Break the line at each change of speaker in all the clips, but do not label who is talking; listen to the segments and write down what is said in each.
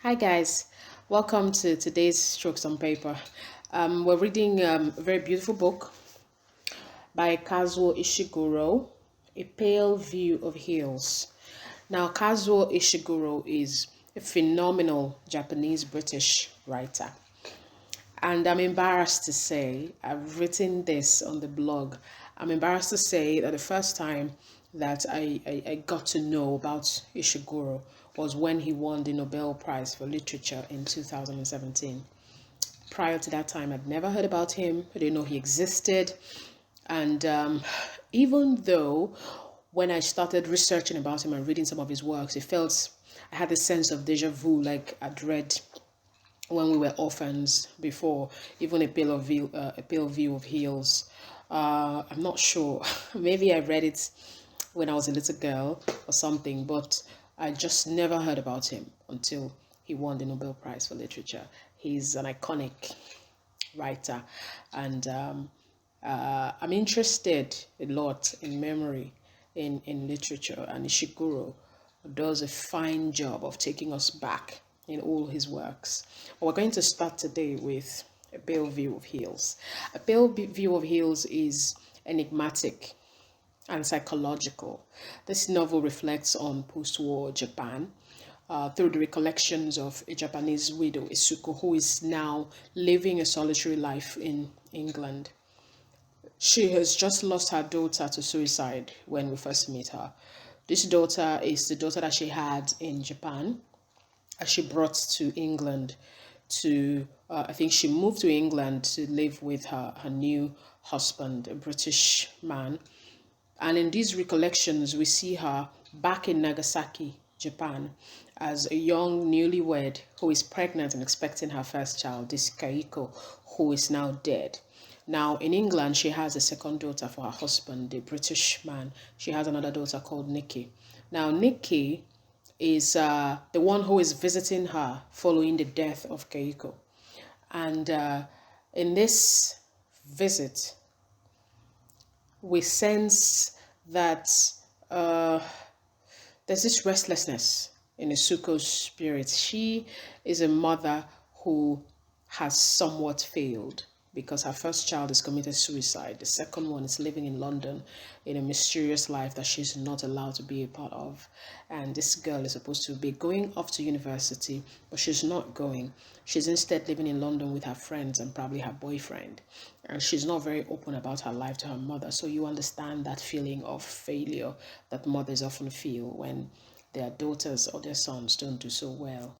Hi guys, welcome to today's Strokes on Paper. We're reading a very beautiful book by Kazuo Ishiguro, A Pale View of Heels. Now, Kazuo Ishiguro is a phenomenal Japanese-British writer. And I'm embarrassed to say, I've written this on the blog. I'm embarrassed to say that the first time that I got to know about Ishiguro was when he won the Nobel Prize for Literature in 2017. Prior to that time, I'd never heard about him. I didn't know he existed. And even though when I started researching about him and reading some of his works, I had a sense of deja vu, like I'd read when we were orphans before, even a pale view of heels. I'm not sure. Maybe I read it when I was a little girl or something, but I just never heard about him until he won the Nobel Prize for Literature. He's an iconic writer, and I'm interested a lot in memory in literature, and Ishiguro does a fine job of taking us back in all his works. But we're going to start today with A Pale View of Heels. A Pale View of Heels is enigmatic and psychological. This novel reflects on post-war Japan through the recollections of a Japanese widow, Isuko, who is now living a solitary life in England. She has just lost her daughter to suicide when we first meet her. This daughter is the daughter that she had in Japan, as she brought to England I think she moved to England to live with her new husband, a British man. And in these recollections, we see her back in Nagasaki, Japan, as a young newlywed who is pregnant and expecting her first child, this Kaiko, who is now dead. Now, in England, she has a second daughter for her husband, the British man. She has another daughter called Nikki. Now, Nikki is the one who is visiting her following the death of Keiko. And in this visit, we sense that uh, there's this restlessness in Isuko's spirit. She is a mother who has somewhat failed because her first child has committed suicide. The second one is living in London in a mysterious life that she's not allowed to be a part of. And this girl is supposed to be going off to university, but she's not going. She's instead living in London with her friends and probably her boyfriend. And she's not very open about her life to her mother. So you understand that feeling of failure that mothers often feel when their daughters or their sons don't do so well.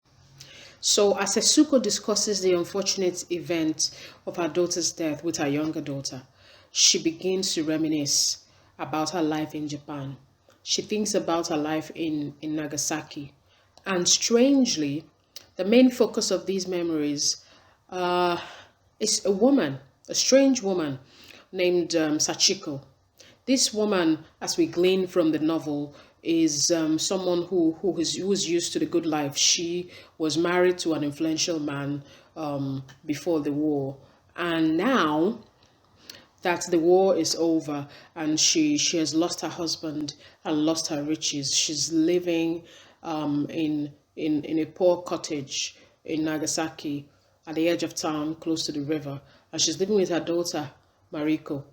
So, as Setsuko discusses the unfortunate event of her daughter's death with her younger daughter, she begins to reminisce about her life in Japan. She thinks about her life in Nagasaki. And strangely, the main focus of these memories uh, is a woman, a strange woman named Sachiko. This woman, as we glean from the novel, is someone who is used to the good life. She was married to an influential man before the war, and now that the war is over and she has lost her husband and lost her riches, she's living in a poor cottage in Nagasaki at the edge of town, close to the river, and she's living with her daughter Mariko.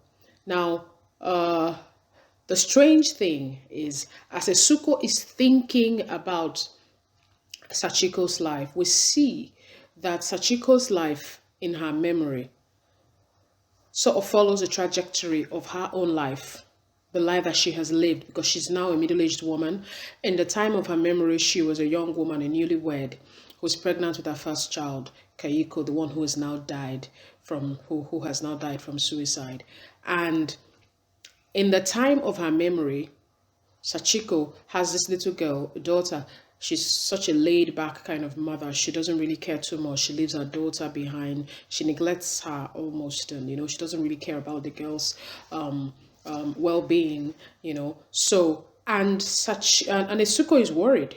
Now, the strange thing is, as Isuko is thinking about Sachiko's life, we see that Sachiko's life in her memory sort of follows the trajectory of her own life, the life that she has lived, because she's now a middle-aged woman. In the time of her memory, she was a young woman, a newlywed, who was pregnant with her first child, Kaiko, the one who has now died who has now died from suicide. And in the time of her memory, Sachiko has this little girl, a daughter. She's such a laid back kind of mother. She doesn't really care too much. She leaves her daughter behind. She neglects her almost, and she doesn't really care about the girl's well being. So and Isuko is worried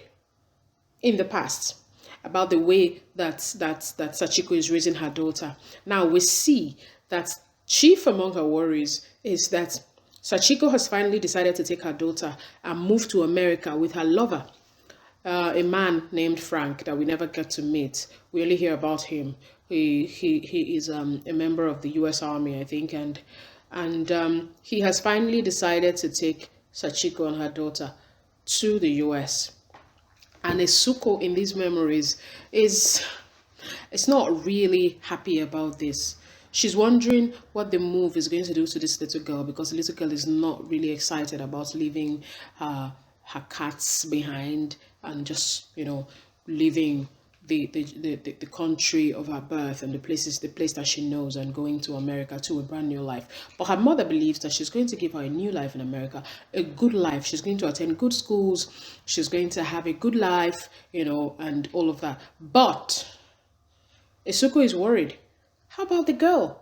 in the past about the way that Sachiko is raising her daughter. Now we see that chief among her worries is that Sachiko has finally decided to take her daughter and move to America with her lover. a man named Frank that we never get to meet. We only hear about him. He is a member of the U.S. Army, I think, and he has finally decided to take Sachiko and her daughter to the U.S. And Isuko in these memories is not really happy about this. She's wondering what the move is going to do to this little girl, because the little girl is not really excited about leaving her cats behind and just, leaving the country of her birth and the place that she knows, and going to America to a brand new life. But her mother believes that she's going to give her a new life in America, a good life. She's going to attend good schools, she's going to have a good life, and all of that. But Isuko is worried. How about the girl?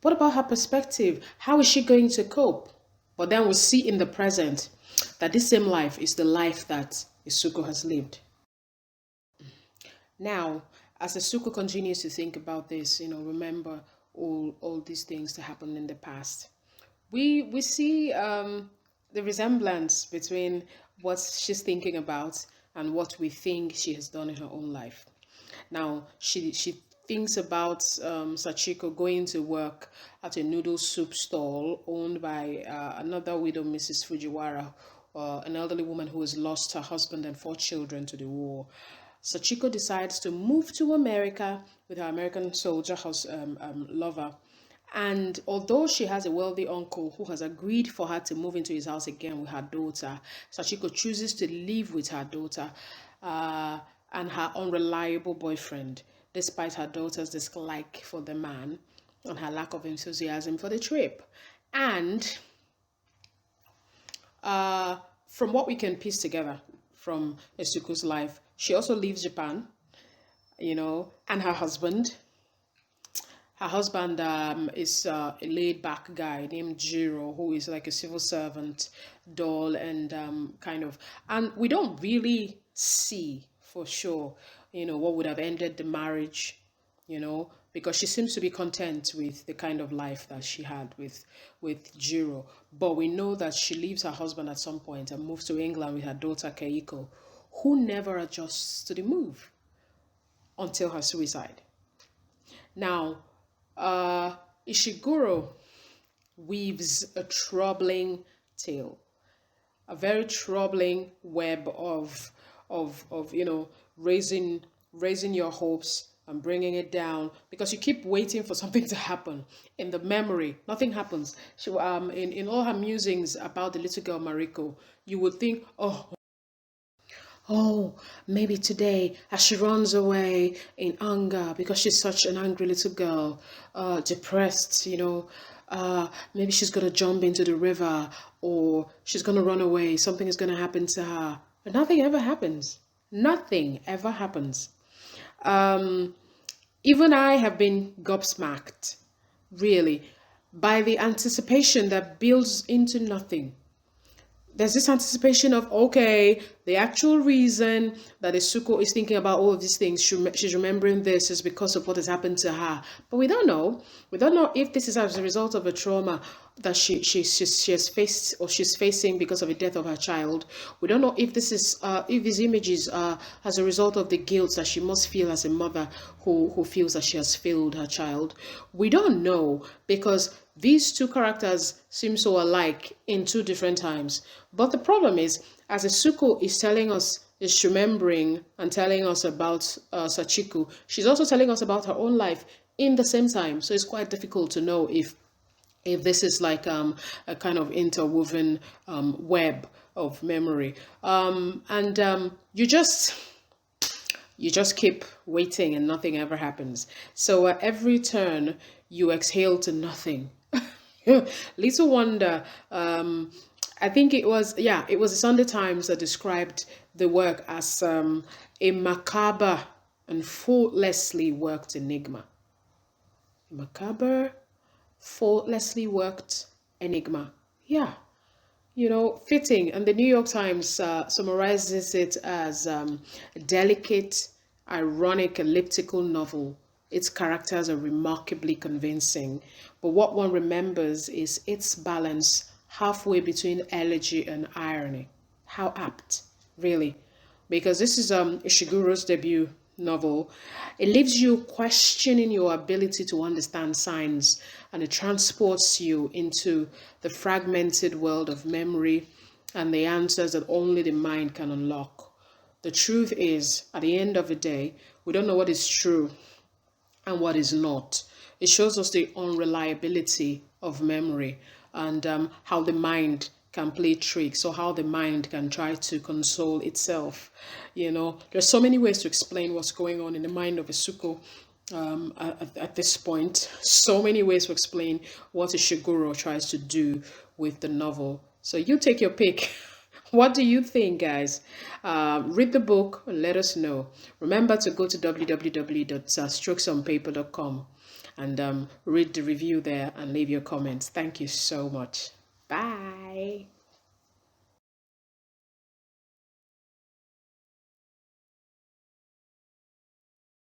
What about her perspective? How is she going to cope? But then we'll see in the present that this same life is the life that Isuko has lived. Now, as Asuko continues to think about this, remember all these things that happened in the past. We see the resemblance between what she's thinking about and what we think she has done in her own life. Now, she thinks about Sachiko going to work at a noodle soup stall owned by another widow, Mrs. Fujiwara, an elderly woman who has lost her husband and 4 children to the war. Sachiko decides to move to America with her American soldier lover. And although she has a wealthy uncle who has agreed for her to move into his house again with her daughter, Sachiko chooses to live with her daughter and her unreliable boyfriend, despite her daughter's dislike for the man and her lack of enthusiasm for the trip. And from what we can piece together from Esuko's life, she also leaves Japan, and her husband. Her husband is a laid-back guy named Jiro, who is like a civil servant, dull and and we don't really see for sure, what would have ended the marriage, because she seems to be content with the kind of life that she had with Jiro. But we know that she leaves her husband at some point and moves to England with her daughter Keiko, who never adjusts to the move until her suicide. Now, Ishiguro weaves a troubling tale, a very troubling web of raising your hopes and bringing it down, because you keep waiting for something to happen. In the memory, nothing happens. She in all her musings about the little girl Mariko, you would think, oh, maybe today, as she runs away in anger because she's such an angry little girl, depressed, maybe she's going to jump into the river, or she's going to run away. Something is going to happen to her. But nothing ever happens. Nothing ever happens. Even I have been gobsmacked, really, by the anticipation that builds into nothing. There's this anticipation of, okay, the actual reason that Isuko is thinking about all of these things, she's remembering this, is because of what has happened to her. But we don't know. We don't know if this is as a result of a trauma that she has faced, or she's facing because of the death of her child. We don't know if this is if these images are as a result of the guilt that she must feel as a mother who feels that she has failed her child. We don't know, because these two characters seem so alike in two different times. But the problem is, as Isuko is remembering and telling us about Sachiko, she's also telling us about her own life in the same time. So it's quite difficult to know if this is like a kind of interwoven web of memory. You just keep waiting and nothing ever happens. So at every turn, you exhale to nothing. Little wonder. I think it was the Sunday Times that described the work as a macabre and faultlessly worked enigma. Macabre, faultlessly worked enigma. Yeah, fitting. And the New York Times summarizes it as a delicate, ironic, elliptical novel. Its characters are remarkably convincing, but what one remembers is its balance halfway between elegy and irony. How apt, really. because this is Ishiguro's debut novel. It leaves you questioning your ability to understand science, and it transports you into the fragmented world of memory and the answers that only the mind can unlock. The truth is, at the end of the day, we don't know what is true and what is not. It shows us the unreliability of memory, and how the mind can play tricks, or how the mind can try to console itself. There's so many ways to explain what's going on in the mind of Isuko at this point. So many ways to explain what Ishiguro tries to do with the novel. So you take your pick. What do you think, guys? Read the book and let us know. Remember to go to www.strokesonpaper.com and read the review there and leave your comments. Thank you so much. Bye.